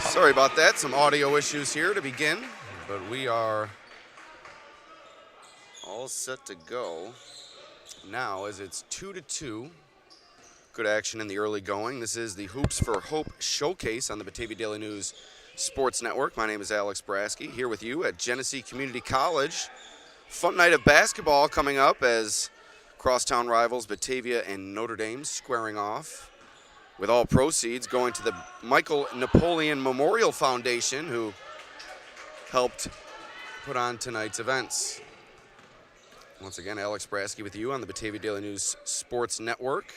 Sorry about that. Some audio issues here to begin, but we are all set to go now as it's 2-2. Good action in the early going. This is the Hoops for Hope Showcase on the Batavia Daily News Sports Network. My name is Alex Brasky, here with you at Genesee Community College. Fun night of basketball coming up as crosstown rivals Batavia and Notre Dame squaring off, with all proceeds going to the Michael Napoleon Memorial Foundation, who helped put on tonight's events. Once again, Alex Brasky with you on the Batavia Daily News Sports Network.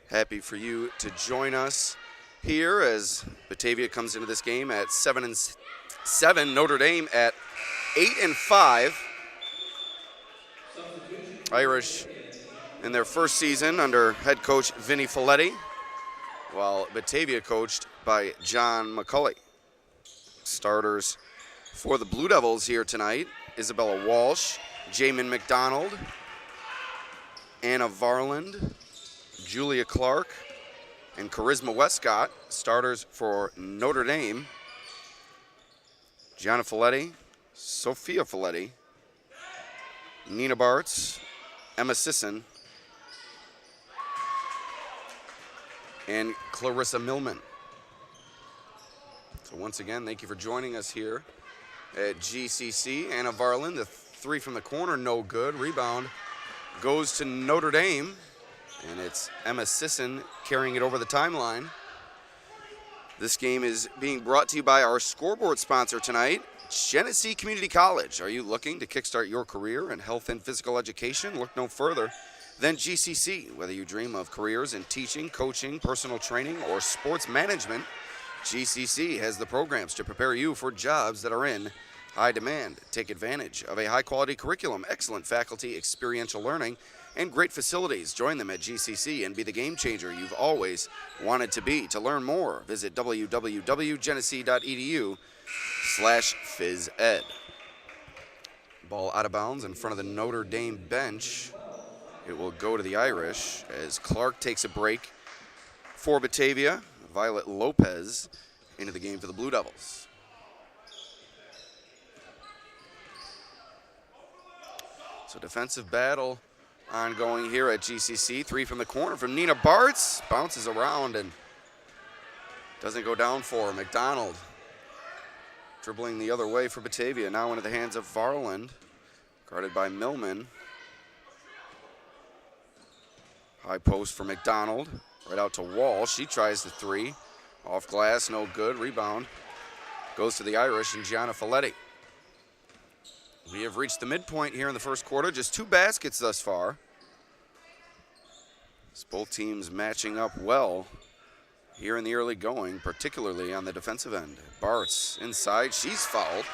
Happy for you to join us here as Batavia comes into this game at 7-7, Notre Dame at 8-5. Irish in their first season under head coach Vinny Folletti, while Batavia coached by John McCulley. Starters for the Blue Devils here tonight: Isabella Walsh, Jamin McDonald, Anna Varland, Julia Clark, and Charisma Westcott. Starters for Notre Dame: Gianna Folletti, Sophia Folletti, Nina Bartz, Emma Sisson, and Clarissa Millman. So once again, thank you for joining us here at GCC. Anna Varland, the three from the corner, no good. Rebound goes to Notre Dame, and it's Emma Sisson carrying it over the timeline. This game is being brought to you by our scoreboard sponsor tonight, Genesee Community College. Are you looking to kickstart your career in health and physical education? Look no further than GCC. Whether you dream of careers in teaching, coaching, personal training, or sports management, GCC has the programs to prepare you for jobs that are in high demand. Take advantage of a high-quality curriculum, excellent faculty, experiential learning, and great facilities. Join them at GCC and be the game changer you've always wanted to be. To learn more, visit www.genesee.edu/phys ed. Ball out of bounds in front of the Notre Dame bench. It will go to the Irish as Clark takes a break for Batavia. Violet Lopez into the game for the Blue Devils. So defensive battle ongoing here at GCC. Three from the corner from Nina Bartz. Bounces around and doesn't go down for her. McDonald dribbling the other way for Batavia. Now into the hands of Varland, guarded by Millman. High post for McDonald. Right out to Wall. She tries the three. Off glass, no good. Rebound goes to the Irish and Gianna Folletti. We have reached the midpoint here in the first quarter. Just two baskets thus far. As both teams matching up well here in the early going, particularly on the defensive end. Bartz inside. She's fouled.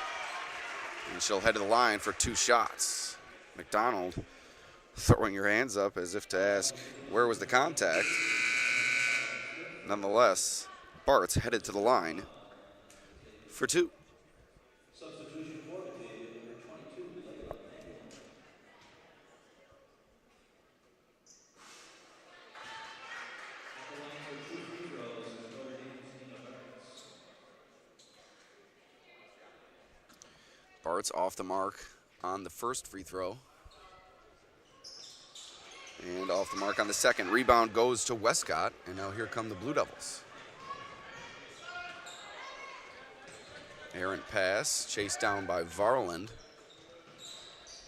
And she'll head to the line for two shots. McDonald throwing your hands up as if to ask, where was the contact? Nonetheless, Bartz headed to the line for two. Bartz off the mark on the first free throw. And off the mark on the second. Rebound goes to Westcott, and now here come the Blue Devils. Errant pass, chased down by Varland.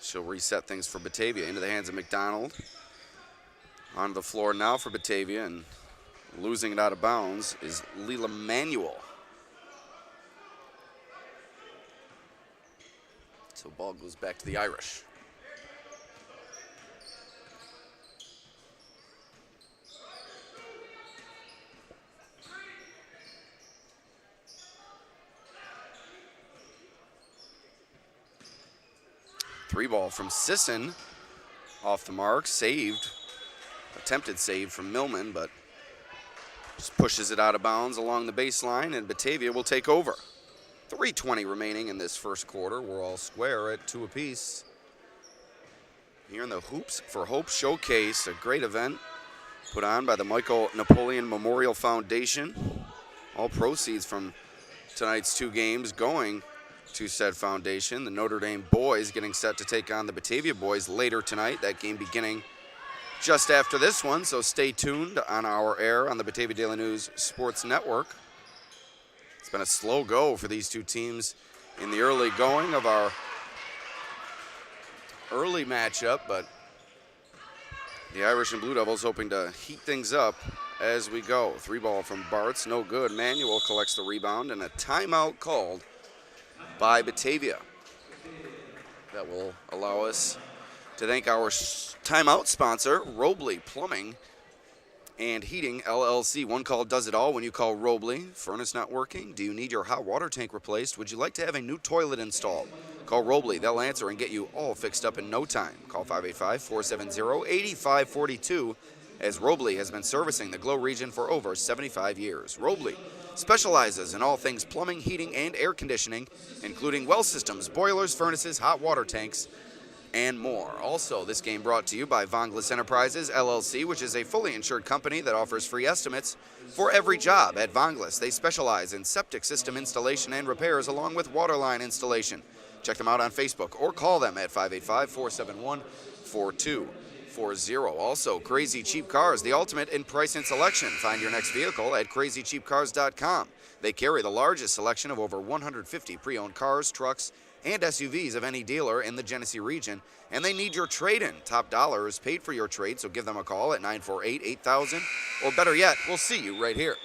She'll reset things for Batavia into the hands of McDonald. On the floor now for Batavia, and losing it out of bounds is Leela Manuel. So ball goes back to the Irish. Three ball from Sisson, off the mark, saved, attempted save from Millman, but just pushes it out of bounds along the baseline, and Batavia will take over. 3:20 remaining in this first quarter. We're all square at two apiece. Here in the Hoops for Hope Showcase, a great event put on by the Michael Napoleon Memorial Foundation. All proceeds from tonight's two games going to said foundation. The Notre Dame boys getting set to take on the Batavia boys later tonight. That game beginning just after this one, so stay tuned on our air on the Batavia Daily News Sports Network. It's been a slow go for these two teams in the early going of our early matchup, but the Irish and Blue Devils hoping to heat things up as we go. 3-ball from Bartz, no good. Manuel collects the rebound, and a timeout called by Batavia. That will allow us to thank our timeout sponsor, Robley Plumbing and Heating LLC. One call does it all when you call Robley. Furnace not working? Do you need your hot water tank replaced? Would you like to have a new toilet installed? Call Robley. They'll answer and get you all fixed up in no time. Call 585-470-8542, as Robley has been servicing the Glow region for over 75 years. Robley specializes in all things plumbing, heating, and air conditioning, including well systems, boilers, furnaces, hot water tanks, and more. Also, this game brought to you by Vonglis Enterprises, LLC, which is a fully insured company that offers free estimates for every job. At Vonglis, they specialize in septic system installation and repairs, along with waterline installation. Check them out on Facebook or call them at 585-471-4240. Also, Crazy Cheap Cars, the ultimate in price and selection. Find your next vehicle at crazycheapcars.com. They carry the largest selection of over 150 pre-owned cars, trucks, and SUVs of any dealer in the Genesee region, and they need your trade-in. Top dollar is paid for your trade, so give them a call at 948-8000, or better yet, we'll see you right here.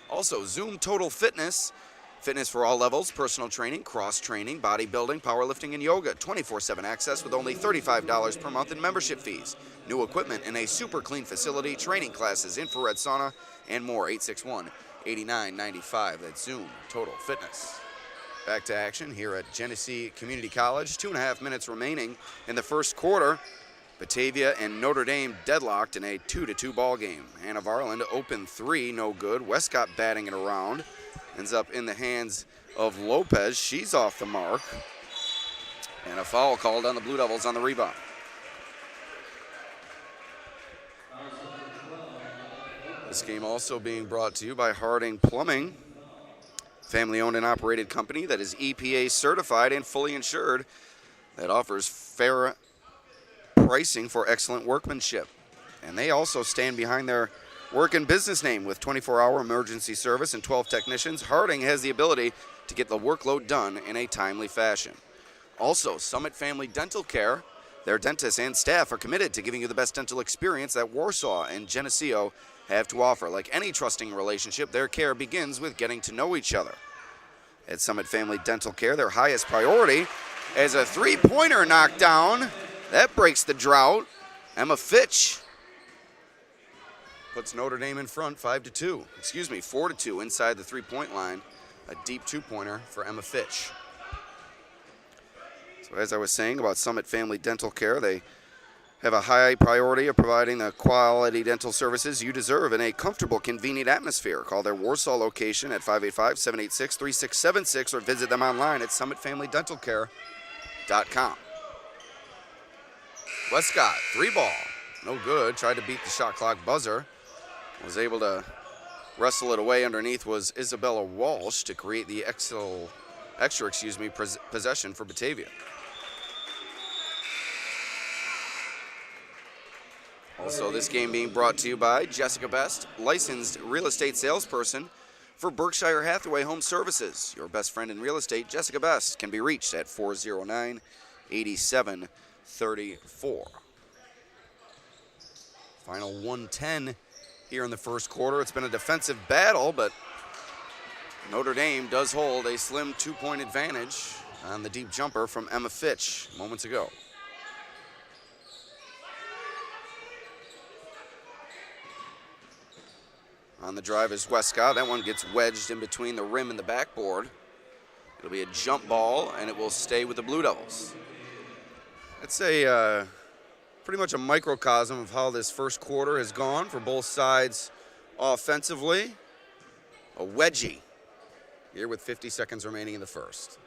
Also, Zoom Total Fitness, fitness for all levels, personal training, cross-training, bodybuilding, powerlifting, and yoga. 24/7 access with only $35 per month in membership fees. New equipment in a super clean facility, training classes, infrared sauna, and more. 861-8995. That's Zoom Total Fitness. Back to action here at Genesee Community College. 2.5 minutes remaining in the first quarter. Batavia and Notre Dame deadlocked in a 2-2 ball game. Hannah Varland open three, no good. Westcott batting it around. Ends up in the hands of Lopez. She's off the mark. And a foul called on the Blue Devils on the rebound. This game also being brought to you by Harding Plumbing, family-owned and operated company that is EPA certified and fully insured, that offers fair pricing for excellent workmanship. And they also stand behind their work and business name with 24-hour emergency service and 12 technicians. Harding has the ability to get the workload done in a timely fashion. Also, Summit Family Dental Care, their dentists and staff are committed to giving you the best dental experience that Warsaw and Geneseo have to offer. Like any trusting relationship, their care begins with getting to know each other. At Summit Family Dental Care, their highest priority is a three-pointer knocked down. That breaks the drought. Emma Fitch puts Notre Dame in front 4-2 inside the three-point line. A deep two-pointer for Emma Fitch. So as I was saying about Summit Family Dental Care, they have a high priority of providing the quality dental services you deserve in a comfortable, convenient atmosphere. Call their Warsaw location at 585-786-3676 or visit them online at summitfamilydentalcare.com. Westcott, 3-ball, no good. Tried to beat the shot clock buzzer. Was able to wrestle it away. Underneath was Isabella Walsh to create the extra possession for Batavia. Also, this game being brought to you by Jessica Best, licensed real estate salesperson for Berkshire Hathaway Home Services. Your best friend in real estate, Jessica Best, can be reached at 409-8734. Final 1:10 here in the first quarter. It's been a defensive battle, but Notre Dame does hold a slim 2-point advantage on the deep jumper from Emma Fitch moments ago. On the drive is Westcott. That one gets wedged in between the rim and the backboard. It'll be a jump ball, and it will stay with the Blue Devils. It's a pretty much a microcosm of how this first quarter has gone for both sides offensively. A wedgie here with 50 seconds remaining in the first.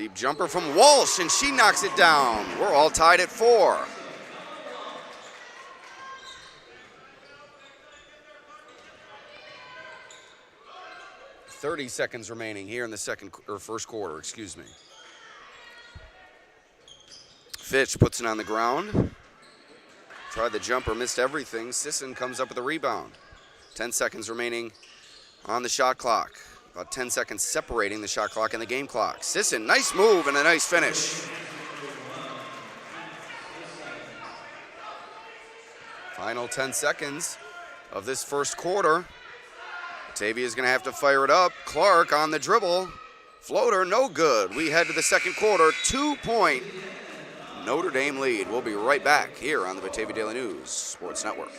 Deep jumper from Walsh, and she knocks it down. We're all tied at 4. .30 seconds remaining here in the first quarter, excuse me. Fitch puts it on the ground. Tried the jumper, missed everything. Sisson comes up with a rebound. 10 seconds remaining on the shot clock. About 10 seconds separating the shot clock and the game clock. Sisson, nice move and a nice finish. Final 10 seconds of this first quarter. Batavia is going to have to fire it up. Clark on the dribble. Floater, no good. We head to the second quarter. 2-point Notre Dame lead. We'll be right back here on the Batavia Daily News Sports Network.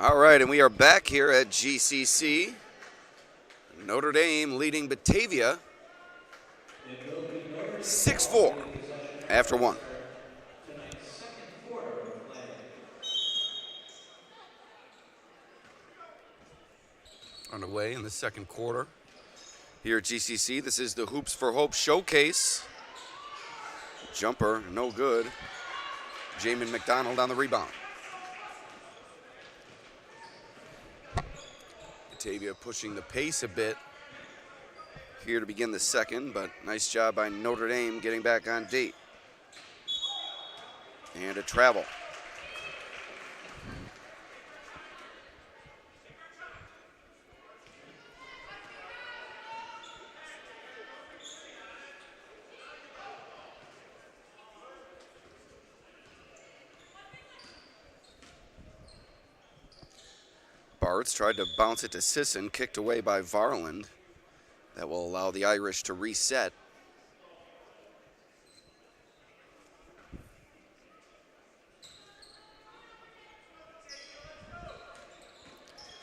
All right, and we are back here at GCC. Notre Dame leading Batavia 6-4 after 1. Underway in the second quarter here at GCC. This is the Hoops for Hope showcase. Jumper, no good. Jamin McDonald on the rebound. Batavia pushing the pace a bit here to begin the second, but nice job by Notre Dame getting back on date. And a travel. Bartz tried to bounce it to Sisson, kicked away by Varland. That will allow the Irish to reset.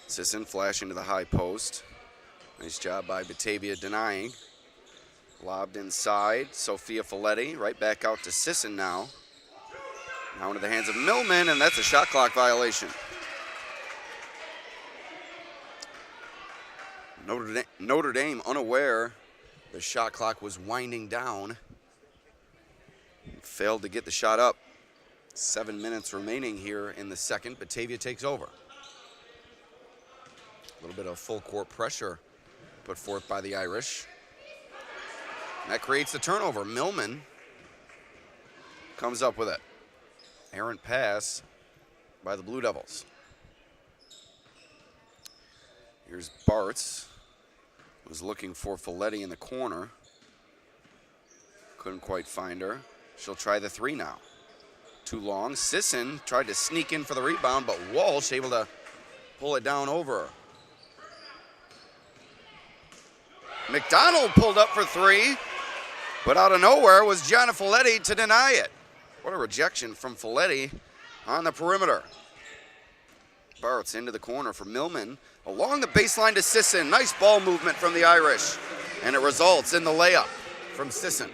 Sisson flashing to the high post. Nice job by Batavia denying. Lobbed inside, Sophia Folletti right back out to Sisson now. Now into the hands of Millman, and that's a shot clock violation. Notre Dame unaware the shot clock was winding down. Failed to get the shot up. 7 minutes remaining here in the second. Batavia takes over. A little bit of full court pressure put forth by the Irish. And that creates the turnover. Millman comes up with it. Errant pass by the Blue Devils. Here's Bartz. Was looking for Folletti in the corner. Couldn't quite find her. She'll try the three now. Too long. Sisson tried to sneak in for the rebound, but Walsh able to pull it down over her. McDonald pulled up for three, but out of nowhere was Gianna Folletti to deny it. What a rejection from Folletti on the perimeter. Bartz into the corner for Millman. Along the baseline to Sisson. Nice ball movement from the Irish. And it results in the layup from Sisson.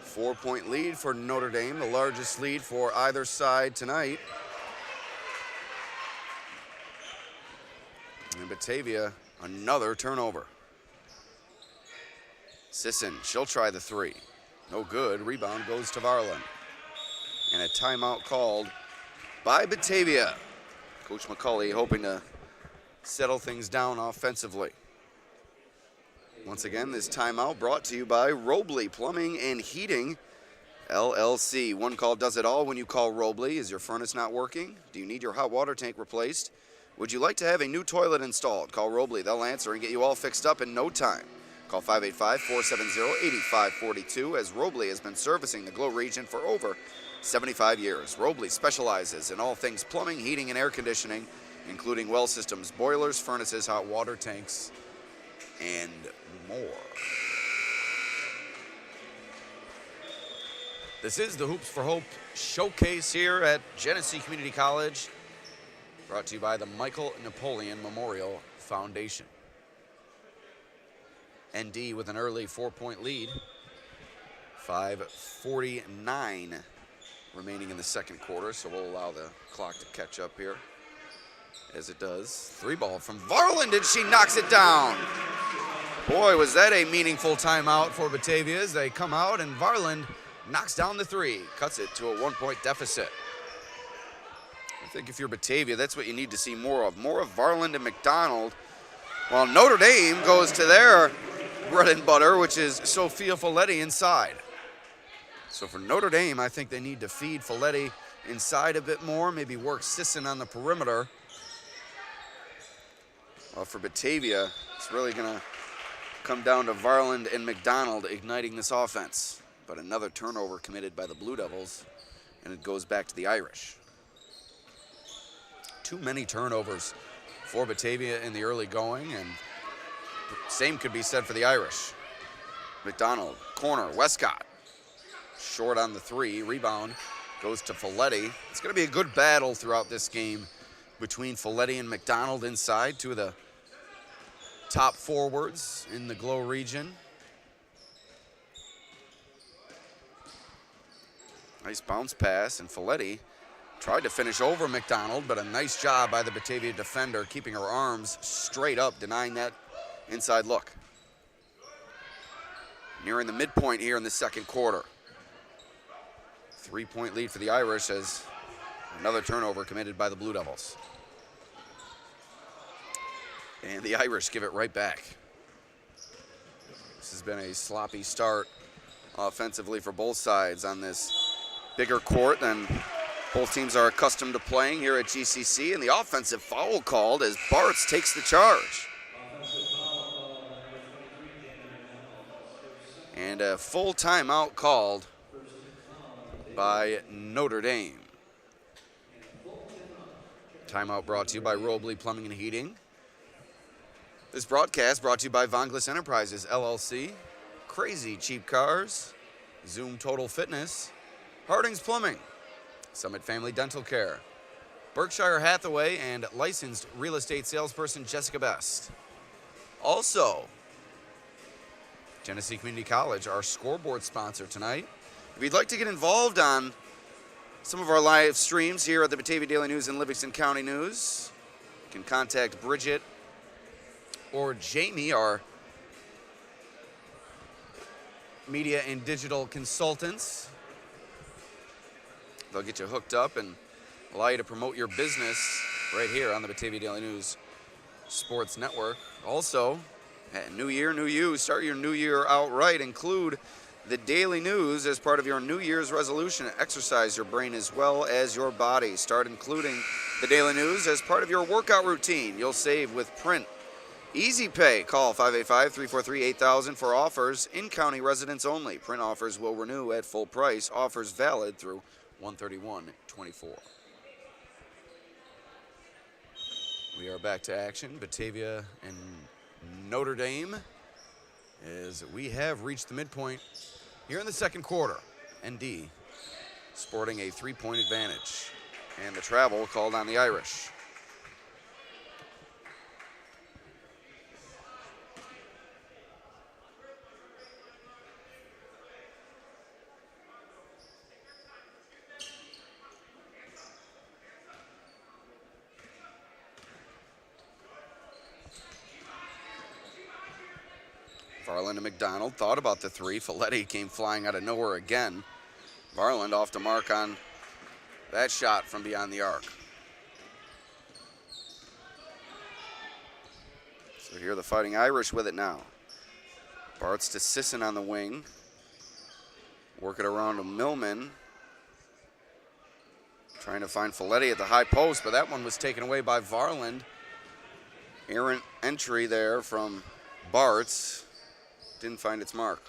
4-point lead for Notre Dame, the largest lead for either side tonight. And Batavia, another turnover. Sisson, she'll try the three. No good. Rebound goes to Varland. And a timeout called by Batavia. Coach McCulley hoping to settle things down offensively. Once again, this timeout brought to you by Robley Plumbing and Heating. LLC. One call does it all when you call Robley. Is your furnace not working? Do you need your hot water tank replaced? Would you like to have a new toilet installed? Call Robley. They'll answer and get you all fixed up in no time. Call 585-470-8542 as Robley has been servicing the Glow region for over 75 years. Robley specializes in all things plumbing, heating, and air conditioning, including well systems, boilers, furnaces, hot water tanks, and more. This is the Hoops for Hope showcase here at Genesee Community College, brought to you by the Michael Napoleon Memorial Foundation. ND with an early 4-point lead. 5:49 remaining in the second quarter, so we'll allow the clock to catch up here as it does. 3-ball from Varland, and she knocks it down. Boy, was that a meaningful timeout for Batavia as they come out, and Varland knocks down the 3, cuts it to a 1-point deficit. I think if you're Batavia, that's what you need to see more of. More of Varland and McDonald, while Notre Dame goes to their bread and butter, which is Sophia Folletti inside. So for Notre Dame, I think they need to feed Folletti inside a bit more, maybe work Sisson on the perimeter. Well, for Batavia, it's really going to come down to Varland and McDonald igniting this offense. But another turnover committed by the Blue Devils, and it goes back to the Irish. Too many turnovers for Batavia in the early going, and same could be said for the Irish. McDonald, corner, Westcott. Short on the 3, rebound goes to Folletti. It's going to be a good battle throughout this game between Folletti and McDonald inside, 2 of the top forwards in the Glow region. Nice bounce pass, and Folletti tried to finish over McDonald, but a nice job by the Batavia defender keeping her arms straight up, denying that inside look. Nearing the midpoint here in the second quarter. 3-point lead for the Irish as another turnover committed by the Blue Devils. And the Irish give it right back. This has been a sloppy start offensively for both sides on this bigger court than both teams are accustomed to playing here at GCC, and the offensive foul called as Bartz takes the charge. And a full timeout called by Notre Dame. Timeout brought to you by Robley Plumbing and Heating. This broadcast brought to you by Von Gliss Enterprises, LLC, Crazy Cheap Cars, Zoom Total Fitness, Harding's Plumbing, Summit Family Dental Care, Berkshire Hathaway, and licensed real estate salesperson Jessica Best. Also, Genesee Community College, our scoreboard sponsor tonight. If you'd like to get involved on some of our live streams here at the Batavia Daily News and Livingston County News, you can contact Bridget or Jamie, our media and digital consultants. They'll get you hooked up and allow you to promote your business right here on the Batavia Daily News Sports Network. Also, new year, new you. Start your new year out right. Include the Daily News as part of your New Year's resolution. Exercise your brain as well as your body. Start including the Daily News as part of your workout routine. You'll save with Print Easy Pay. Call 585-343-8000 for offers. In-county residents only. Print offers will renew at full price. Offers valid through 1/31/24. We are back to action. Batavia and Notre Dame, as we have reached the midpoint here in the second quarter. ND sporting a 3-point advantage, and the travel called on the Irish. Varland and McDonald thought about the 3. Folletti came flying out of nowhere again. Varland off the mark on that shot from beyond the arc. So here are the Fighting Irish with it now. Bartz to Sisson on the wing. Work it around to Millman. Trying to find Folletti at the high post, but that one was taken away by Varland. Errant entry there from Bartz. Didn't find its mark.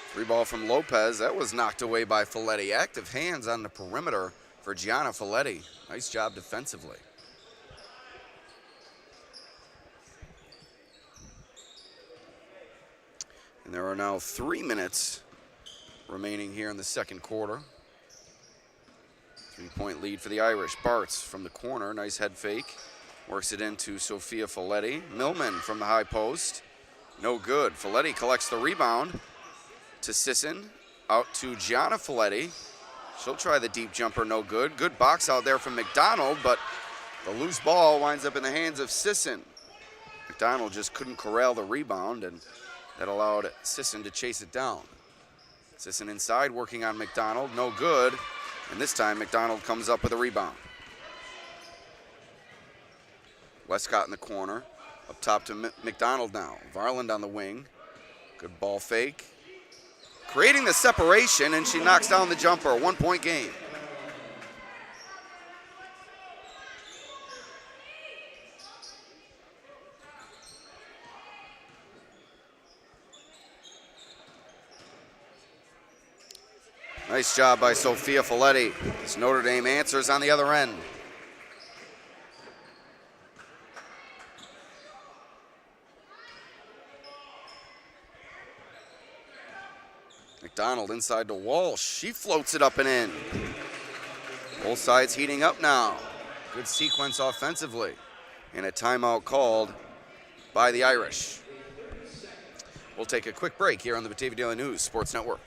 Free ball from Lopez. That was knocked away by Folletti. Active hands on the perimeter for Gianna Folletti. Nice job defensively. And there are now 3 minutes remaining here in the second quarter. 3-point lead for the Irish. Bartz from the corner. Nice head fake. Works it into Sophia Folletti. Millman from the high post. No good. Folletti collects the rebound to Sisson. Out to Gianna Folletti. She'll try the deep jumper. No good. Good box out there from McDonald, but the loose ball winds up in the hands of Sisson. McDonald just couldn't corral the rebound, and that allowed Sisson to chase it down. Sisson inside working on McDonald. No good. And this time McDonald comes up with a rebound. Westcott in the corner. Up top to McDonald now. Varland on the wing. Good ball fake. Creating the separation, and she knocks down the jumper. 1-point game. Nice job by Sophia Folletti as Notre Dame answers on the other end. McDonald inside to Walsh. She floats it up and in. Both sides heating up now. Good sequence offensively. And a timeout called by the Irish. We'll take a quick break here on the Batavia Daily News Sports Network.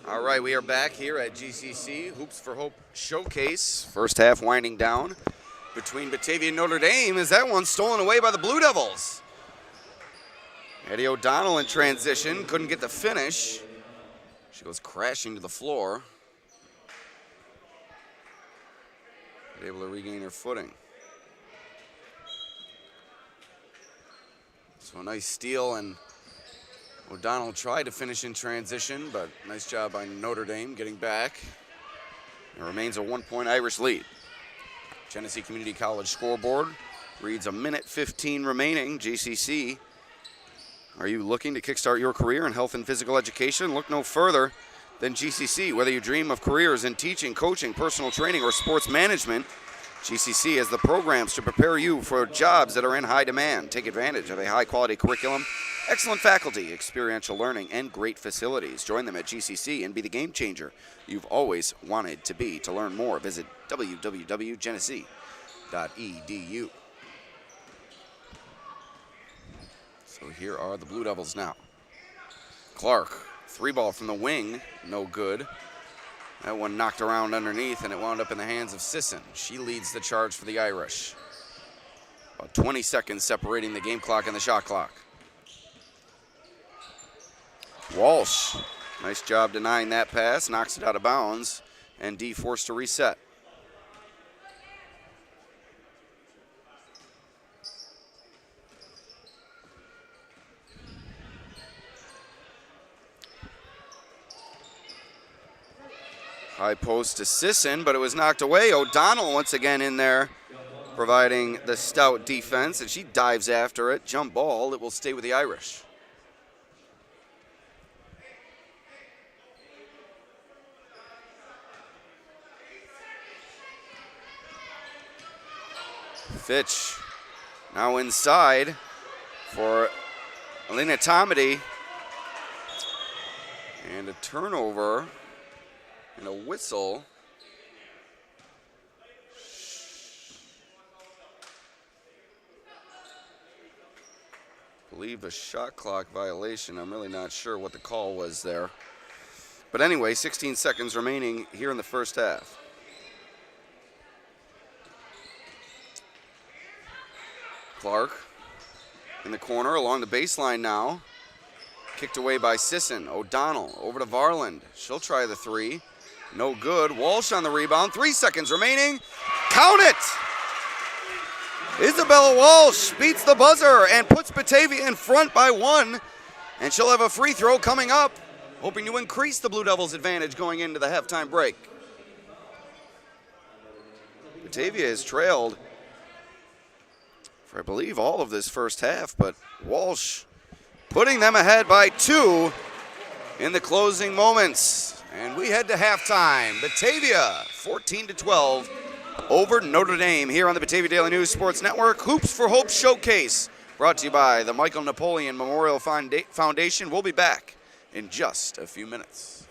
All right, we are back here at GCC Hoops for Hope Showcase. First half winding down between Batavia and Notre Dame. Is that one stolen away by the Blue Devils? Eddie O'Donnell in transition, couldn't get the finish. She goes crashing to the floor. But able to regain her footing. So a nice steal, and O'Donnell tried to finish in transition, but nice job by Notre Dame getting back. It remains a 1-point Irish lead. Genesee Community College scoreboard reads 1:15 remaining. GCC, are you looking to kickstart your career in health and physical education? Look no further than GCC. Whether you dream of careers in teaching, coaching, personal training, or sports management, GCC has the programs to prepare you for jobs that are in high demand. Take advantage of a high-quality curriculum, excellent faculty, experiential learning, and great facilities. Join them at GCC and be the game changer you've always wanted to be. To learn more, visit www.genesee.edu. So here are the Blue Devils now. Clark, three ball from the wing, no good. That one knocked around underneath, and it wound up in the hands of Sisson. She leads the charge for the Irish. About 20 seconds separating the game clock and the shot clock. Walsh, nice job denying that pass, knocks it out of bounds, and D forced to reset. High post to Sisson, but it was knocked away. O'Donnell once again in there, providing the stout defense, and she dives after it. Jump ball, it will stay with the Irish. Fitch Now inside for Alina Tomedy. And a turnover and a whistle. I believe a shot clock violation. I'm really not sure what the call was there. But anyway, 16 seconds remaining here in the first half. Clark in the corner along the baseline now. Kicked away by Sisson. O'Donnell over to Varland. She'll try the three. No good. Walsh on the rebound. 3 seconds remaining. Count it! Isabella Walsh beats the buzzer and puts Batavia in front by 1. And she'll have a free throw coming up, hoping to increase the Blue Devils' advantage going into the halftime break. Batavia has trailed for, I believe, all of this first half, but Walsh putting them ahead by 2 in the closing moments. And we head to halftime. Batavia 14-12 over Notre Dame here on the Batavia Daily News Sports Network. Hoops for Hope Showcase brought to you by the Michael Napoleon Memorial Foundation. We'll be back in just a few minutes.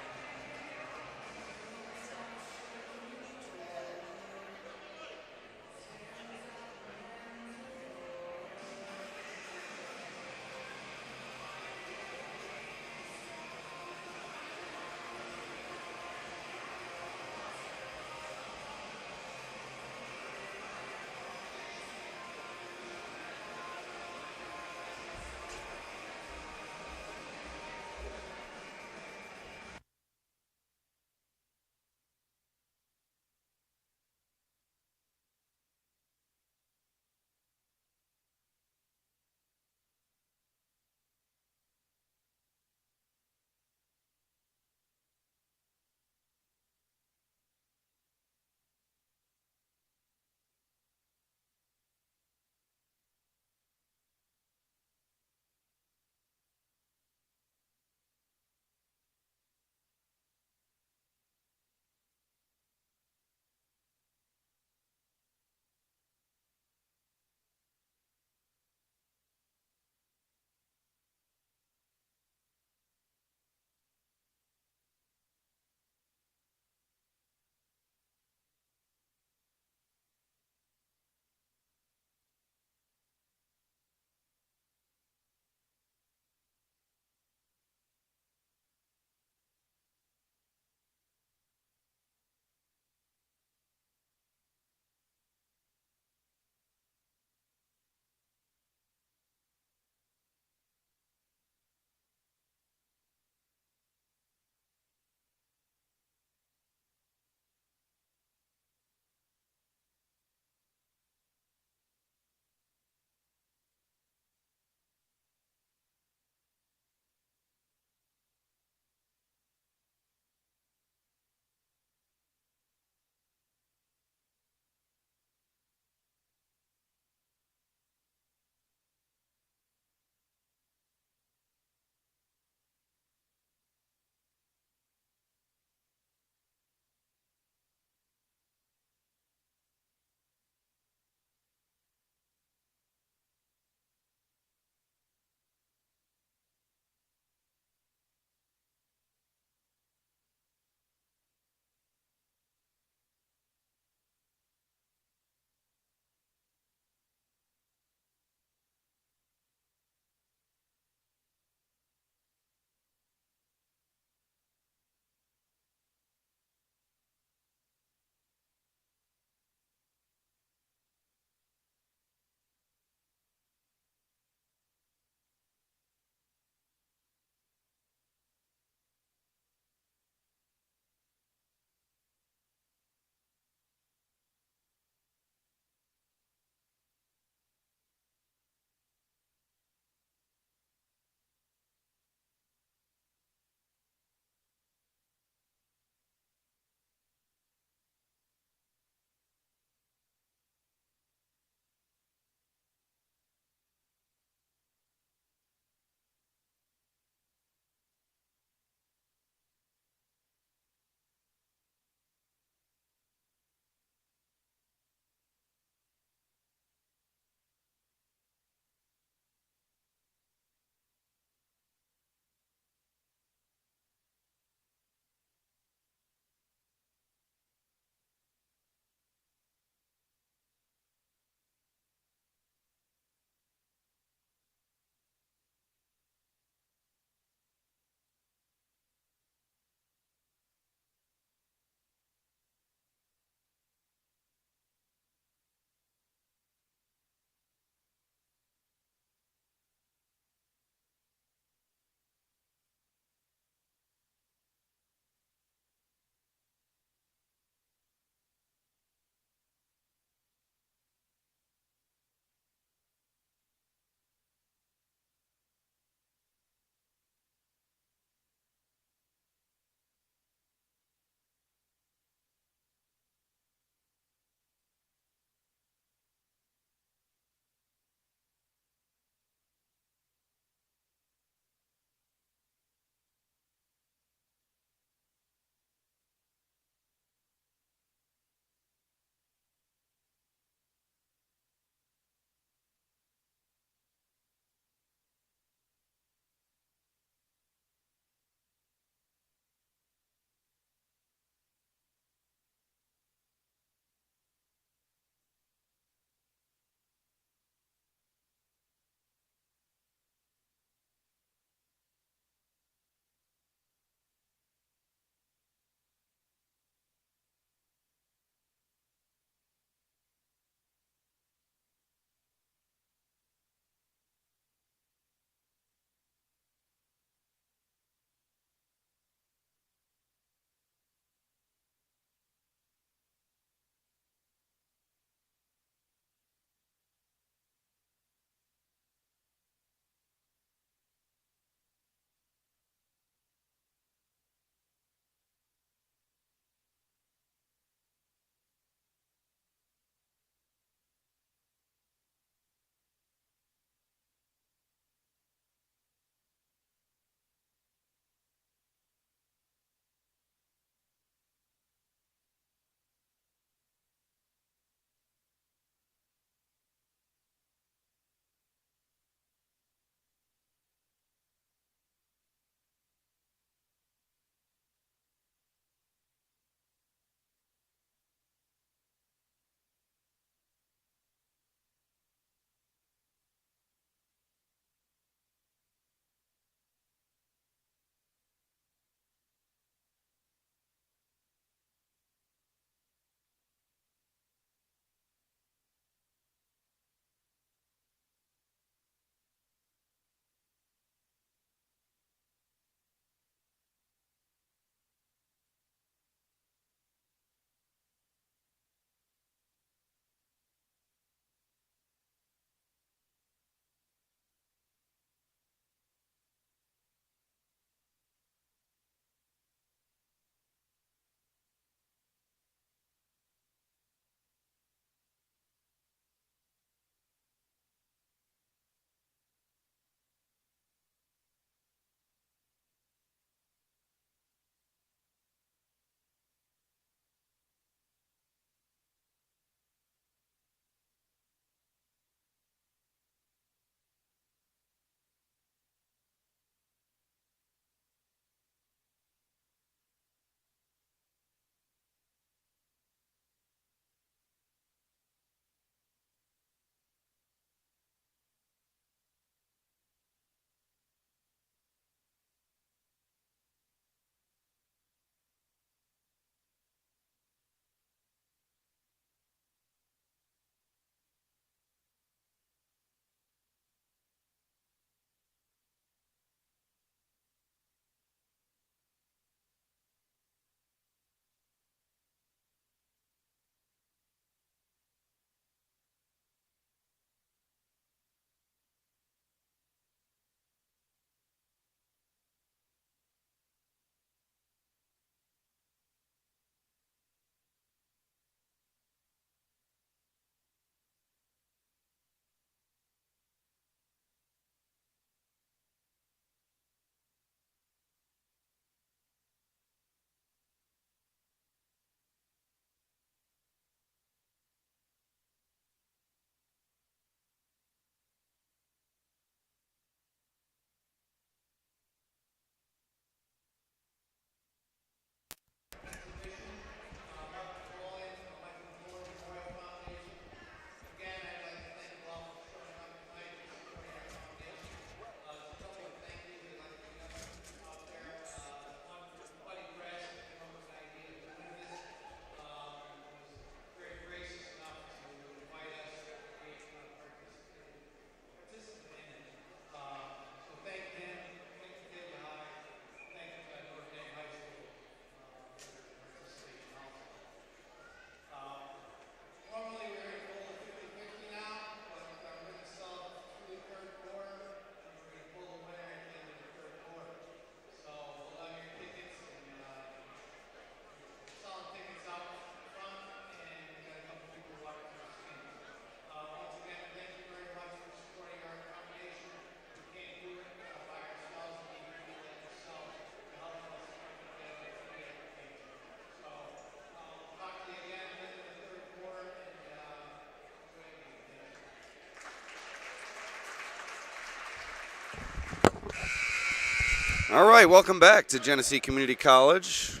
All right, welcome back to Genesee Community College.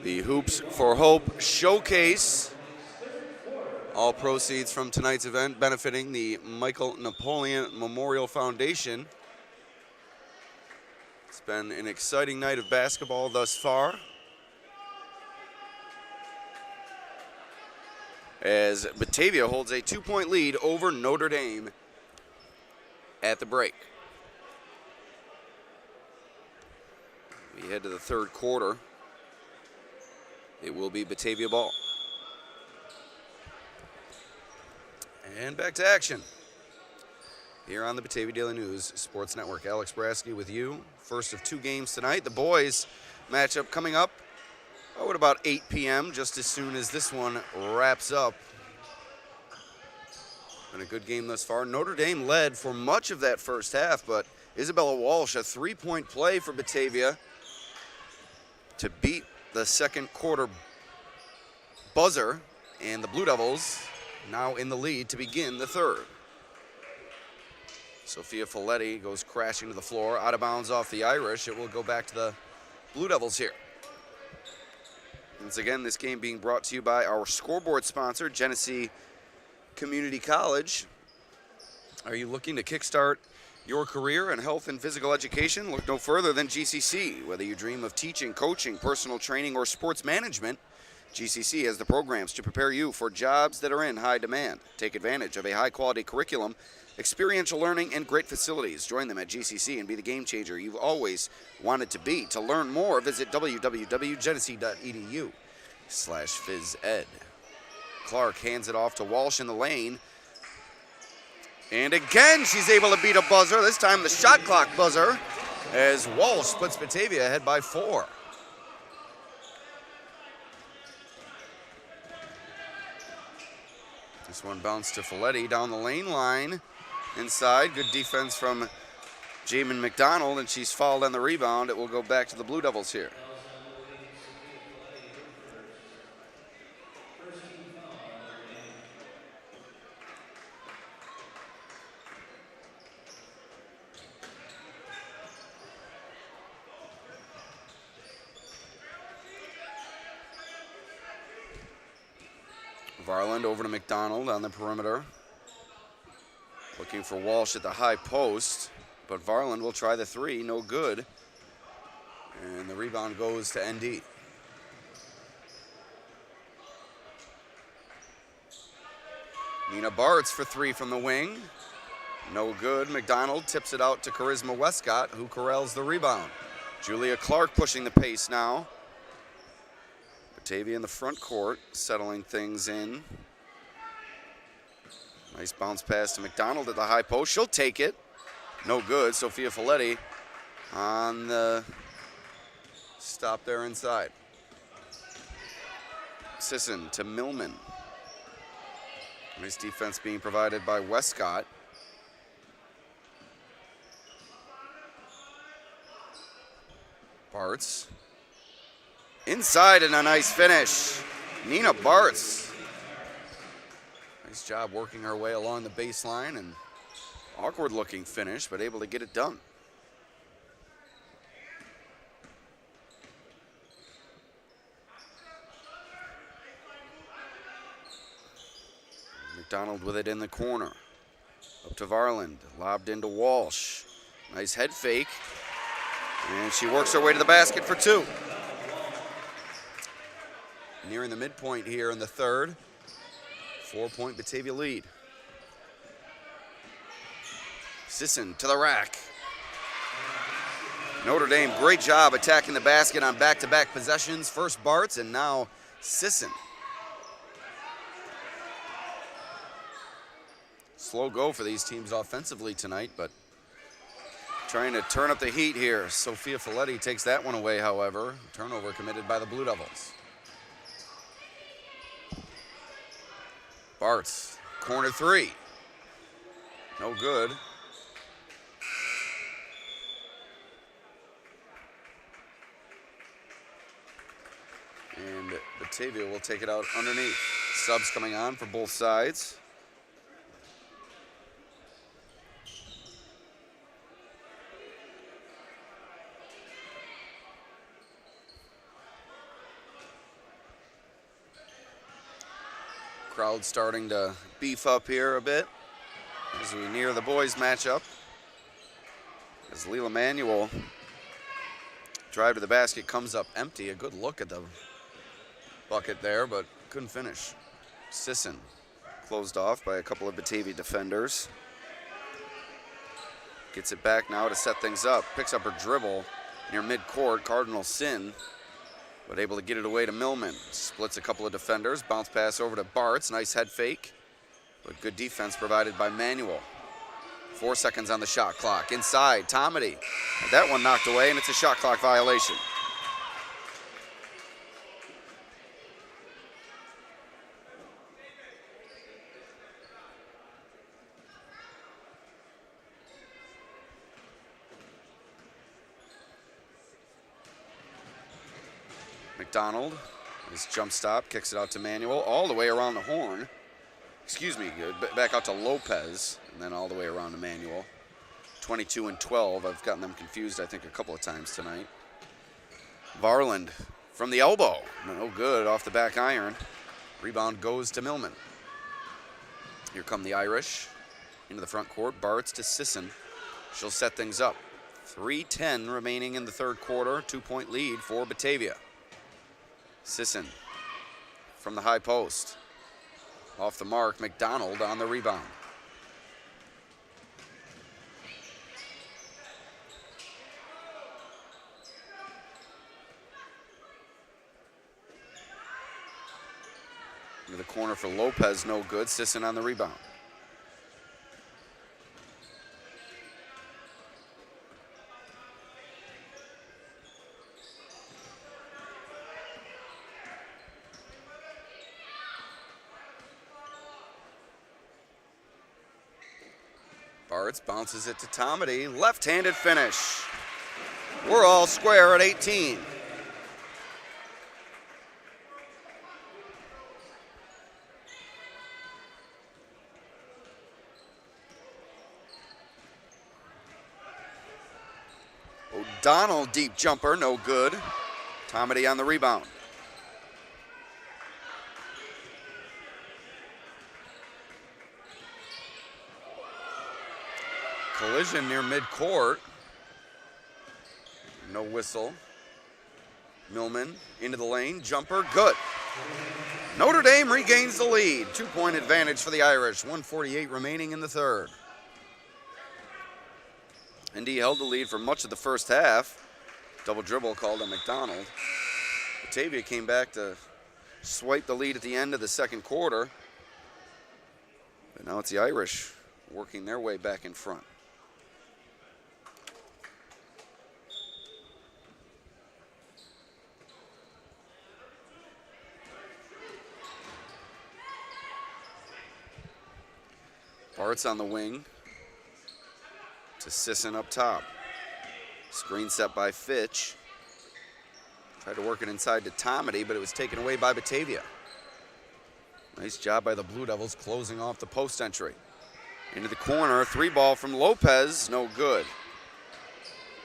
The Hoops for Hope Showcase. All proceeds from tonight's event benefiting the Michael Napoleon Memorial Foundation. It's been an exciting night of basketball thus far, as Batavia holds a 2-point lead over Notre Dame at the break. We head to the third quarter. It will be Batavia ball. And back to action here on the Batavia Daily News Sports Network. Alex Brasky with you. First of 2 games tonight. The boys matchup coming up at about 8 p.m., just as soon as this one wraps up. Been a good game thus far. Notre Dame led for much of that first half, but Isabella Walsh, a 3-point play for Batavia to beat the second quarter buzzer, and the Blue Devils now in the lead to begin the third. Sophia Folletti goes crashing to the floor, out of bounds off the Irish. It will go back to the Blue Devils here. Once again, this game being brought to you by our scoreboard sponsor, Genesee Community College. Are you looking to kickstart your career in health and physical education? Look no further than GCC. Whether you dream of teaching, coaching, personal training, or sports management, GCC has the programs to prepare you for jobs that are in high demand. Take advantage of a high-quality curriculum, experiential learning, and great facilities. Join them at GCC and be the game changer you've always wanted to be. To learn more, visit www.genesee.edu/phys ed. Clark hands it off to Walsh in the lane. And again, she's able to beat a buzzer, this time the shot clock buzzer, as Walsh puts Batavia ahead by 4. This one bounced to Folletti down the lane line. Inside, good defense from Jamin McDonald, and she's fouled on the rebound. It will go back to the Blue Devils here. Varland over to McDonald on the perimeter. Looking for Walsh at the high post, but Varland will try the 3, no good. And the rebound goes to ND. Nina Bartz for 3 from the wing. No good. McDonald tips it out to Charisma Westcott, who corrals the rebound. Julia Clark pushing the pace now. Batavia in the front court, settling things in. Nice bounce pass to McDonald at the high post. She'll take it. No good. Sophia Folletti on the stop there inside. Sisson to Millman. Nice defense being provided by Westcott. Bartz. Inside and a nice finish. Nina Bartz. Nice job working her way along the baseline, and awkward looking finish, but able to get it done. McDonald with it in the corner. Up to Varland, lobbed into Walsh. Nice head fake, and she works her way to the basket for 2. Nearing the midpoint here in the third. 4-point Batavia lead. Sisson to the rack. Notre Dame, great job attacking the basket on back-to-back possessions. First Bartz and now Sisson. Slow go for these teams offensively tonight, but trying to turn up the heat here. Sophia Folletti takes that one away, however. Turnover committed by the Blue Devils. Bartz, corner 3. No good. And Batavia will take it out underneath. Subs coming on for both sides. Crowd starting to beef up here a bit as we near the boys matchup. As Leela Manuel drive to the basket comes up empty. A good look at the bucket there, but couldn't finish. Sisson closed off by a couple of Batavia defenders. Gets it back now to set things up. Picks up her dribble near midcourt. Cardinal Sin, but able to get it away to Millman. Splits a couple of defenders. Bounce pass over to Bartz. Nice head fake, but good defense provided by Manuel. 4 seconds on the shot clock. Inside, Tomedy. That one knocked away, and it's a shot clock violation. McDonald, his jump stop, kicks it out to Manuel, all the way around the horn. Excuse me, back out to Lopez, and then all the way around to Manuel. 22 and 12. I've gotten them confused, I think, a couple of times tonight. Varland from the elbow. No good, off the back iron. Rebound goes to Millman. Here come the Irish into the front court. Bartz to Sisson. She'll set things up. 3:10 remaining in the third quarter. 2-point lead for Batavia. Sisson from the high post. Off the mark, McDonald on the rebound. Into the corner for Lopez, no good. Sisson on the rebound. Bartz bounces it to Tomedy. Left-handed finish. We're all square at 18. O'Donnell, deep jumper, no good. Tomedy on the rebound. Collision near midcourt. No whistle. Millman into the lane. Jumper, good. Notre Dame regains the lead. 2-point advantage for the Irish. 1:48 remaining in the third. ND held the lead for much of the first half. Double dribble called on McDonald. Batavia came back to swipe the lead at the end of the second quarter. But now it's the Irish working their way back in front. Bartz on the wing to Sisson up top. Screen set by Fitch. Tried to work it inside to Tomedy, but it was taken away by Batavia. Nice job by the Blue Devils closing off the post entry. Into the corner, 3-ball from Lopez, no good.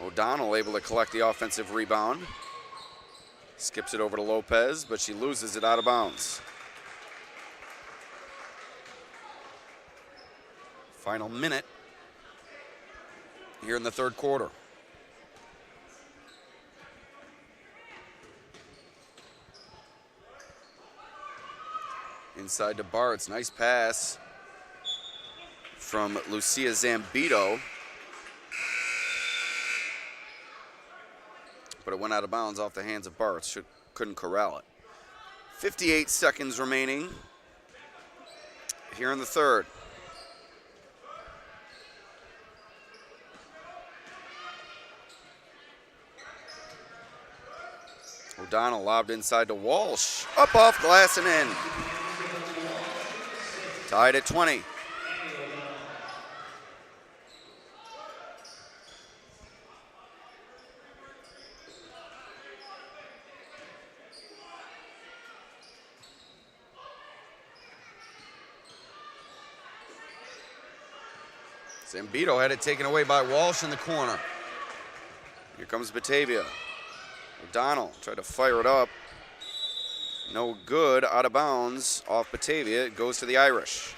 O'Donnell able to collect the offensive rebound. Skips it over to Lopez, but she loses it out of bounds. Final minute here in the third quarter. Inside to Bartz, nice pass from Lucia Zambito. But it went out of bounds off the hands of Bartz. Couldn't corral it. 58 seconds remaining here in the third. O'Donnell lobbed inside to Walsh. Up off glass and in. Tied at 20. Zambito had it taken away by Walsh in the corner. Here comes Batavia. O'Donnell tried to fire it up. No good, out of bounds, off Batavia. It goes to the Irish.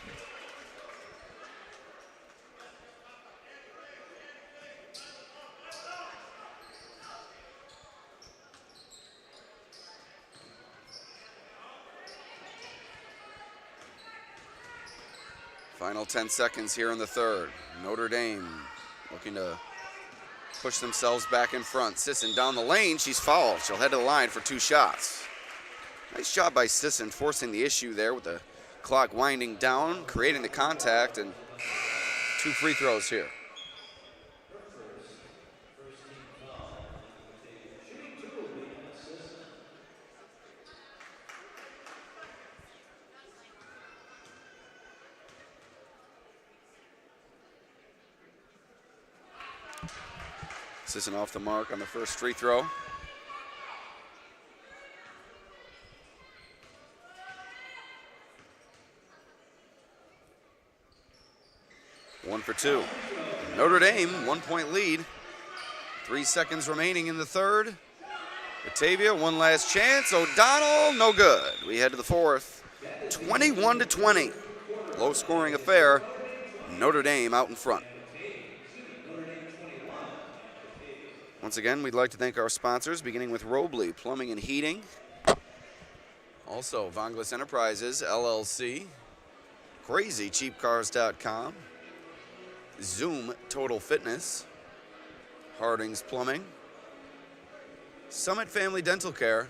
Final 10 seconds here in the third. Notre Dame looking to push themselves back in front. Sisson down the lane. She's fouled. She'll head to the line for 2 shots. Nice job by Sisson forcing the issue there with the clock winding down, creating the contact, and 2 free throws here. Sisson off the mark on the first free throw. One for 2. Notre Dame, 1-point lead. 3 seconds remaining in the third. Batavia, one last chance. O'Donnell, no good. We head to the fourth. 21-20. Low scoring affair. Notre Dame out in front. Once again, we'd like to thank our sponsors, beginning with Robley Plumbing and Heating. Also, Vonglis Enterprises, LLC. CrazyCheapCars.com. Zoom Total Fitness. Harding's Plumbing. Summit Family Dental Care.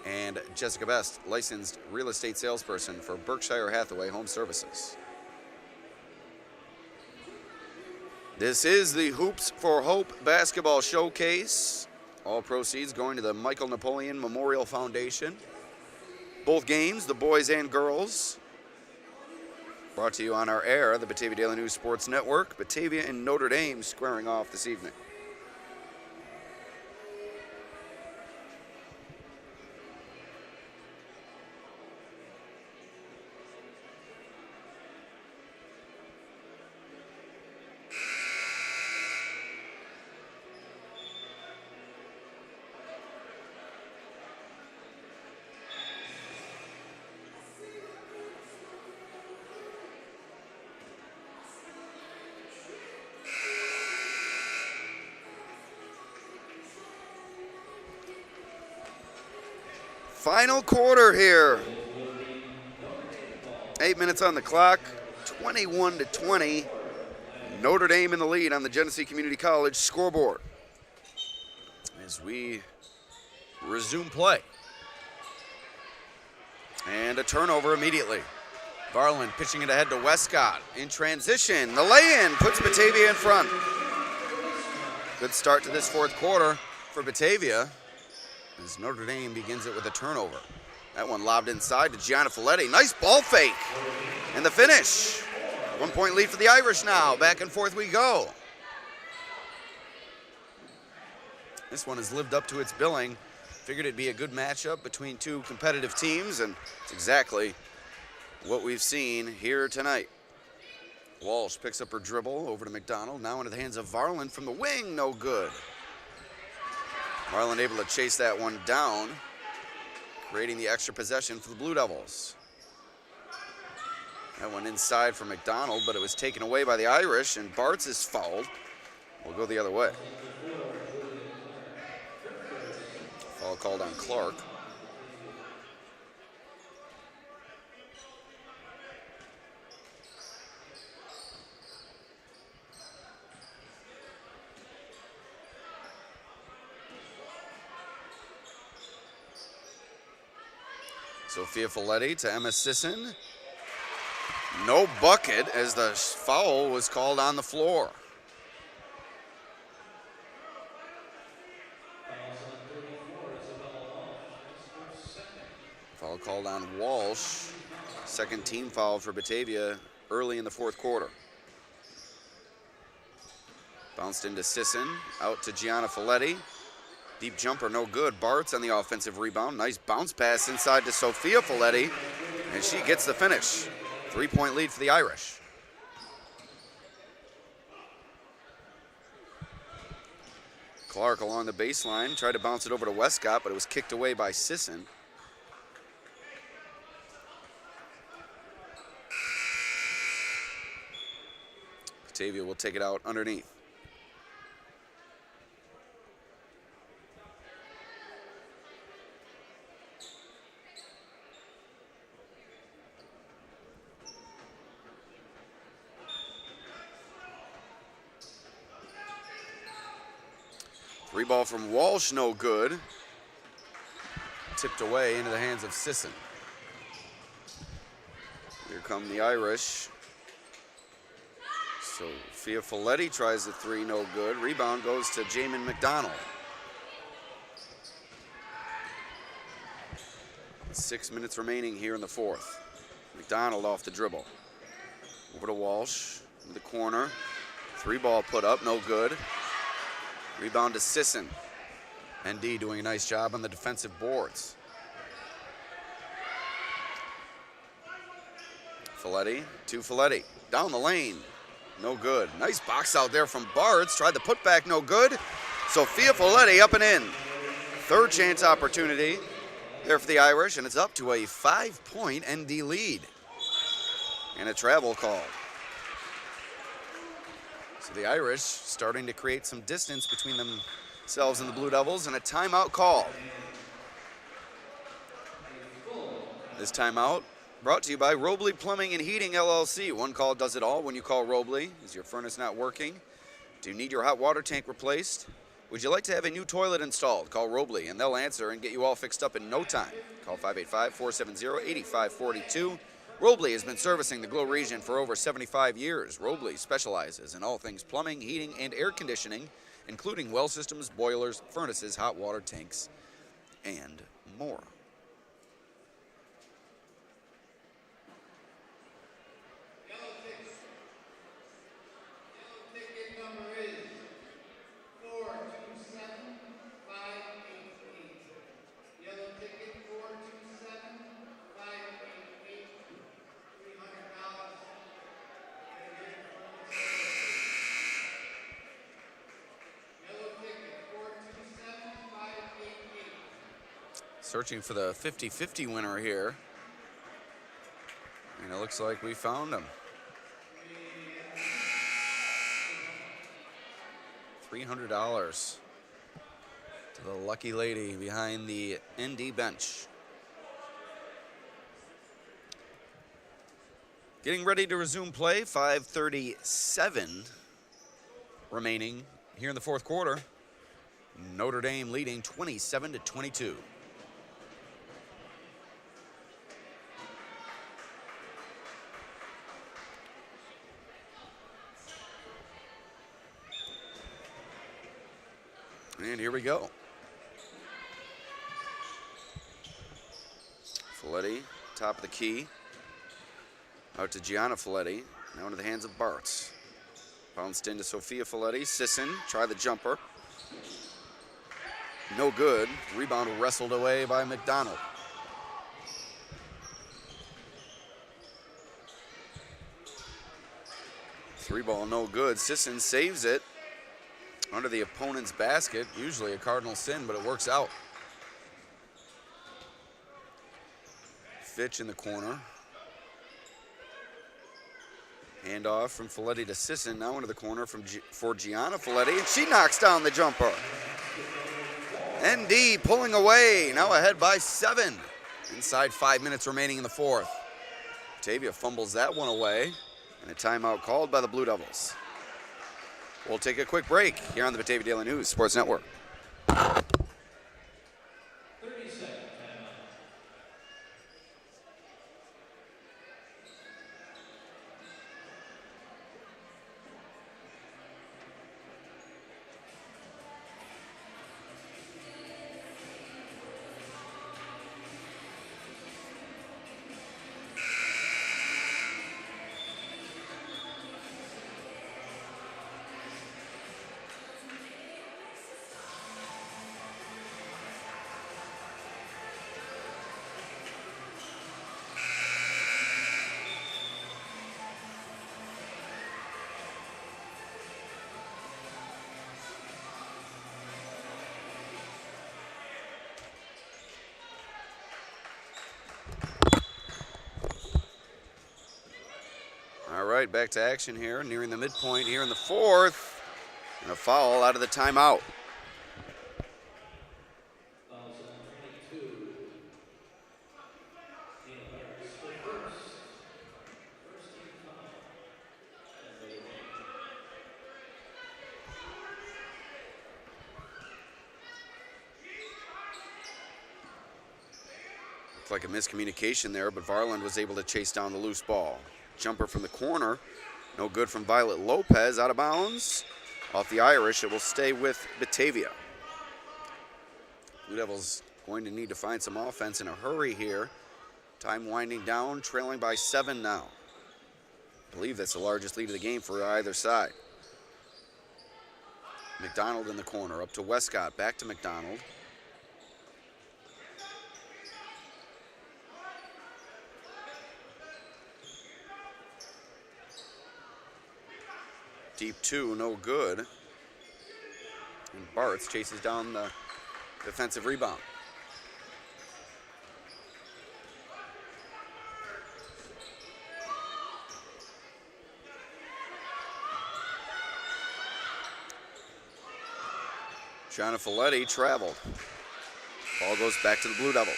And Jessica Best, licensed real estate salesperson for Berkshire Hathaway Home Services. This is the Hoops for Hope Basketball Showcase. All proceeds going to the Michael Napoleon Memorial Foundation. Both games, the boys and girls, brought to you on our air, the Batavia Daily News Sports Network. Batavia and Notre Dame squaring off this evening. Final quarter here. 8 minutes on the clock, 21-20. Notre Dame in the lead on the Genesee Community College scoreboard as we resume play. And a turnover immediately. Varland pitching it ahead to Westcott. In transition, the lay-in puts Batavia in front. Good start to this fourth quarter for Batavia as Notre Dame begins it with a turnover. That one lobbed inside to Gianna Folletti. Nice ball fake. And the finish. 1-point lead for the Irish now. Back and forth we go. This one has lived up to its billing. Figured it'd be a good matchup between two competitive teams, and it's exactly what we've seen here tonight. Walsh picks up her dribble over to McDonald. Now into the hands of Varland from the wing. No good. Varland able to chase that one down, creating the extra possession for the Blue Devils. That one inside for McDonald, but it was taken away by the Irish, and Bartz is fouled. We'll go the other way. Foul called on Clark. Sophia Folletti to Emma Sisson. No bucket as the foul was called on the floor. Foul called on Walsh. Second team foul for Batavia early in the fourth quarter. Bounced into Sisson, out to Gianna Folletti. Deep jumper, no good. Bartz on the offensive rebound. Nice bounce pass inside to Sophia Folletti, and she gets the finish. 3-point lead for the Irish. Clark along the baseline, tried to bounce it over to Westcott, but it was kicked away by Sisson. Batavia will take it out underneath. Three ball from Walsh, no good. Tipped away into the hands of Sisson. Here come the Irish. Sophia Folletti tries the three, no good. Rebound goes to Jamin McDonald. 6 minutes remaining here in the fourth. McDonald off the dribble. Over to Walsh in the corner. Three ball put up, no good. Rebound to Sisson. ND doing a nice job on the defensive boards. Folletti to Folletti. Down the lane. No good. Nice box out there from Bartz. Tried the putback, no good. Sophia Folletti up and in. Third chance opportunity there for the Irish, and it's up to a 5-point ND lead. And a travel call. So the Irish starting to create some distance between themselves and the Blue Devils, and a timeout call. This timeout brought to you by Robley Plumbing and Heating, LLC. One call does it all. When you call Robley, is your furnace not working? Do you need your hot water tank replaced? Would you like to have a new toilet installed? Call Robley, and they'll answer and get you all fixed up in no time. Call 585-470-8542. Robley has been servicing the Glow region for over 75 years. Robley specializes in all things plumbing, heating, and air conditioning, including well systems, boilers, furnaces, hot water tanks, and more. Searching for the 50-50 winner here. And it looks like we found him. $300 to the lucky lady behind the ND bench. Getting ready to resume play, 5:37 remaining here in the fourth quarter. Notre Dame leading 27-22. And here we go. Folletti, top of the key. Out to Gianna Folletti. Now into the hands of Bartz. Bounced into Sophia Folletti. Sisson, try the jumper. No good. Rebound wrestled away by McDonald. Three ball, no good. Sisson saves it under the opponent's basket. Usually a cardinal sin, but it works out. Fitch in the corner. Handoff from Folletti to Sisson. Now into the corner for Gianna Folletti, and she knocks down the jumper. ND pulling away, now ahead by 7. Inside 5 minutes remaining in the fourth. Batavia fumbles that one away, and a timeout called by the Blue Devils. We'll take a quick break here on the Batavia Daily News Sports Network. 30-second timeout. All right, back to action here, nearing the midpoint here in the fourth. And a foul out of the timeout. Fouls on 22. Dana Barnes, the first. First team foul. And they Looked like a miscommunication there, but Varland was able to chase down the loose ball. Jumper from the corner, no good from Violet Lopez, out of bounds. Off the Irish, it will stay with Batavia. Blue Devils going to need to find some offense in a hurry here. Time winding down, trailing by 7 now. I believe that's the largest lead of the game for either side. McDonald in the corner, up to Westcott, back to McDonald. Deep 2, no good. And Bartz chases down the defensive rebound. Giannifoletti traveled. Ball goes back to the Blue Devils.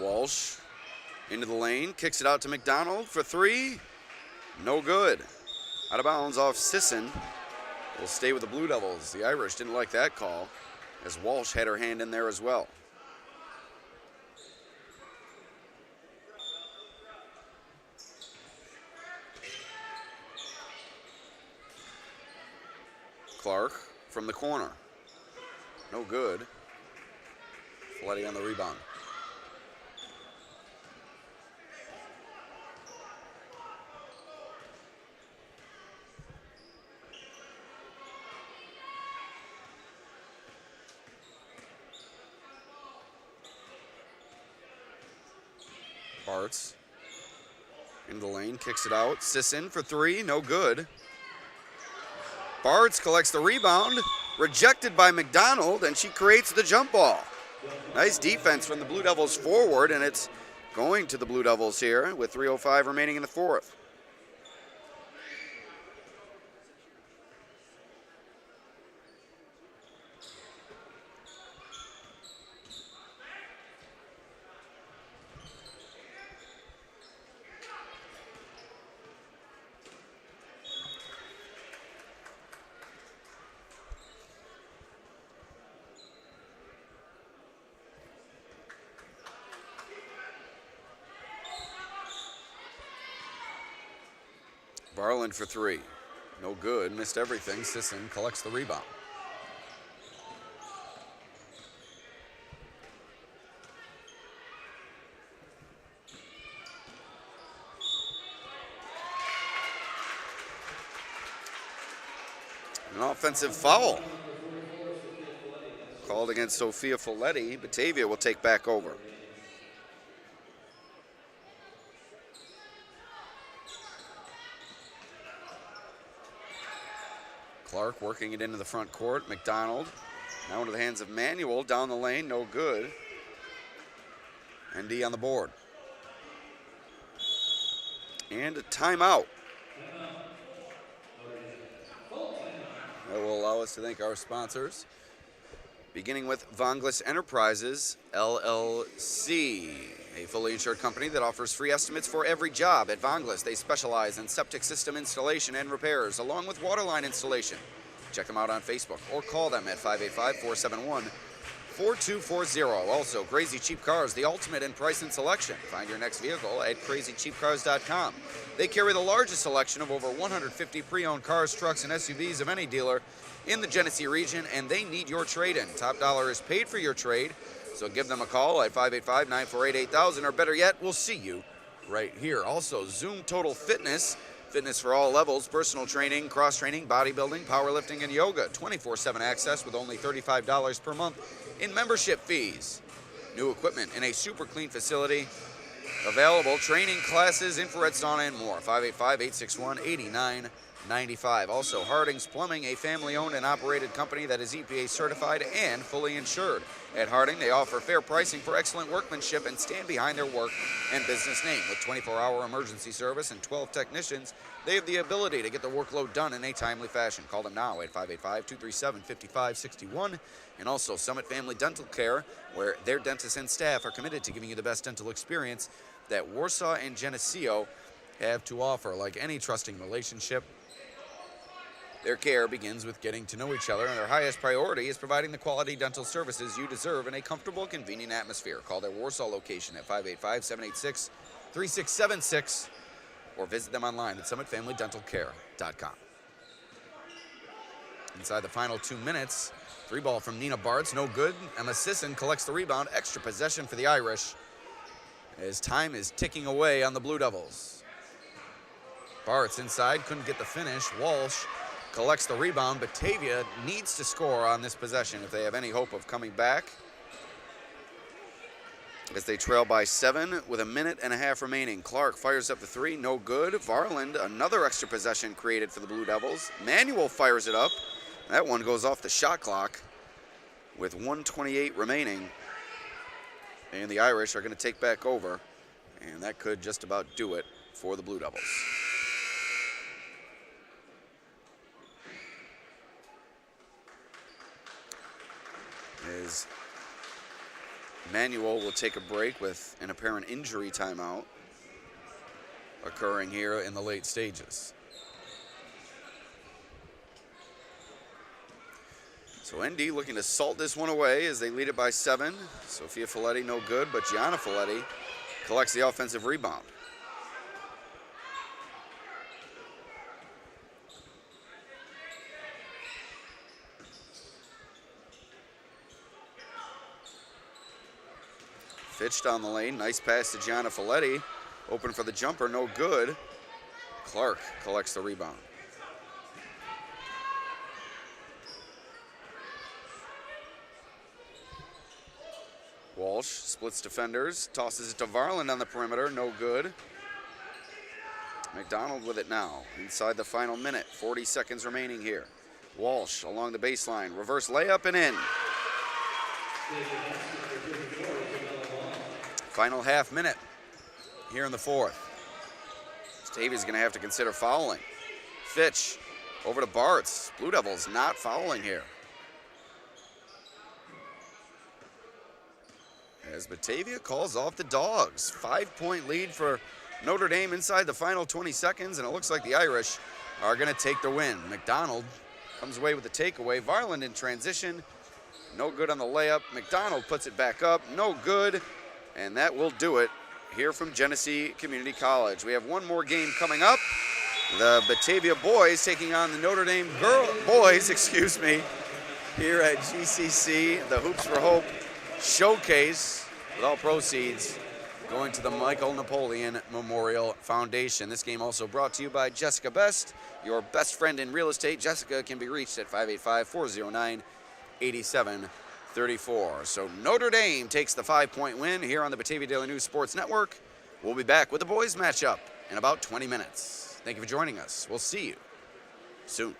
Walsh into the lane, kicks it out to McDonald for 3. No good. Out of bounds off Sisson. Will stay with the Blue Devils. The Irish didn't like that call, as Walsh had her hand in there as well. Clark from the corner. No good. Folletti on the rebound. Bartz into the lane, kicks it out. Sisson for 3, no good. Bartz collects the rebound, rejected by McDonald, and she creates the jump ball. Nice defense from the Blue Devils forward, and it's going to the Blue Devils here with 3:05 remaining in the fourth. Varland for 3. No good. Missed everything. Sisson collects the rebound. An offensive foul called against Sophia Folletti. Batavia will take back over. Clark working it into the front court. McDonald now into the hands of Manuel. Down the lane, no good. ND on the board. And a timeout. That will allow us to thank our sponsors, beginning with Vonglis Enterprises, LLC, a fully insured company that offers free estimates for every job. At Vonglis, they specialize in septic system installation and repairs, along with waterline installation. Check them out on Facebook or call them at 585-471-4240. Also, Crazy Cheap Cars, the ultimate in price and selection. Find your next vehicle at crazycheapcars.com. They carry the largest selection of over 150 pre-owned cars, trucks, and SUVs of any dealer in the Genesee region, and they need your trade-in. Top dollar is paid for your trade, so give them a call at 585-948-8000, or better yet, we'll see you right here. Also, Zoom Total Fitness, fitness for all levels, personal training, cross-training, bodybuilding, powerlifting, and yoga. 24/7 access with only $35 per month in membership fees. New equipment in a super clean facility. Available training classes, infrared sauna, and more. 585-861-8995. Also, Harding's Plumbing, a family-owned and operated company that is EPA certified and fully insured. At Harding, they offer fair pricing for excellent workmanship and stand behind their work and business name. With 24-hour emergency service and 12 technicians, they have the ability to get the workload done in a timely fashion. Call them now at 585-237-5561. And also Summit Family Dental Care, where their dentists and staff are committed to giving you the best dental experience that Warsaw and Geneseo have to offer. Like any trusting relationship, their care begins with getting to know each other, and their highest priority is providing the quality dental services you deserve in a comfortable, convenient atmosphere. Call their Warsaw location at 585-786-3676 or visit them online at summitfamilydentalcare.com. Inside the final 2 minutes, 3-ball from Nina Bartz, no good. Emma Sisson collects the rebound, extra possession for the Irish as time is ticking away on the Blue Devils. Bartz inside, couldn't get the finish. Walsh collects the rebound. Batavia needs to score on this possession if they have any hope of coming back, as they trail by 7 with 1.5 minutes remaining. Clark fires up the 3, no good. Varland, another extra possession created for the Blue Devils. Manuel fires it up. That one goes off the shot clock with 1:28 remaining. And the Irish are going to take back over, and that could just about do it for the Blue Devils. As Manuel will take a break with an apparent injury timeout occurring here in the late stages. So ND looking to salt this one away as they lead it by 7. Sophia Folletti no good, but Gianna Folletti collects the offensive rebound. Fitch down the lane, nice pass to Gianna Folletti. Open for the jumper, no good. Clark collects the rebound. Walsh splits defenders, tosses it to Varland on the perimeter, no good. McDonald with it now, inside the final minute, 40 seconds remaining here. Walsh along the baseline, reverse layup and in. Final half minute here in the fourth. Batavia's gonna have to consider fouling. Fitch over to Bartz. Blue Devils not fouling here. As Batavia calls off the Dogs. 5-point lead for Notre Dame inside the final 20 seconds, and it looks like the Irish are going to take the win. McDonald comes away with the takeaway. Varland in transition, no good on the layup. McDonald puts it back up, no good, and that will do it here from Genesee Community College. We have one more game coming up. The Batavia boys taking on the Notre Dame boys, here at GCC, the Hoops for Hope Showcase, with all proceeds going to the Michael Napoleon Memorial Foundation. This game also brought to you by Jessica Best, your best friend in real estate. Jessica can be reached at 585-409-8734. So Notre Dame takes the 5-point win here on the Batavia Daily News Sports Network. We'll be back with the boys matchup in about 20 minutes. Thank you for joining us. We'll see you soon.